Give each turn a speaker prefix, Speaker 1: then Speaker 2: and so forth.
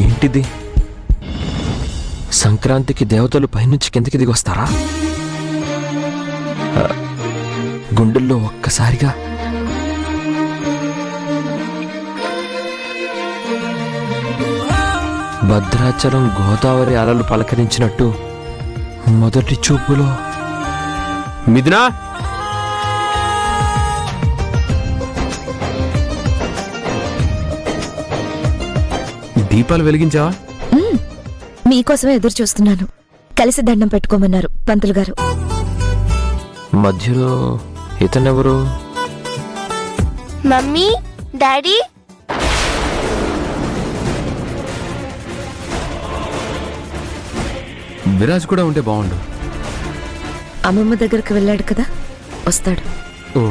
Speaker 1: ఏంటిది? సంక్రాంతికి దేవతలు పైనుంచి కిందకి దిగొస్తారా? గుండెల్లో ఒక్కసారిగా భద్రాచలం గోదావరి అలలు పలకరించినట్టు మొదటి చూపులో.
Speaker 2: మిథునా, దీపాలు వెలిగించావా?
Speaker 3: మీకోసమే ఎదురు చూస్తున్నాను. కలిసి దండం పెట్టుకోమన్నారు పంతులు గారు.
Speaker 1: మధ్యలో ఇతనెవరు?
Speaker 4: Mummy, daddy.
Speaker 2: విరాజ్ కూడా ఉంటే బాగుండు.
Speaker 3: అమ్మమ్మ దగ్గరికి వెళ్ళాడు కదా, వస్తాడు.
Speaker 2: ఓ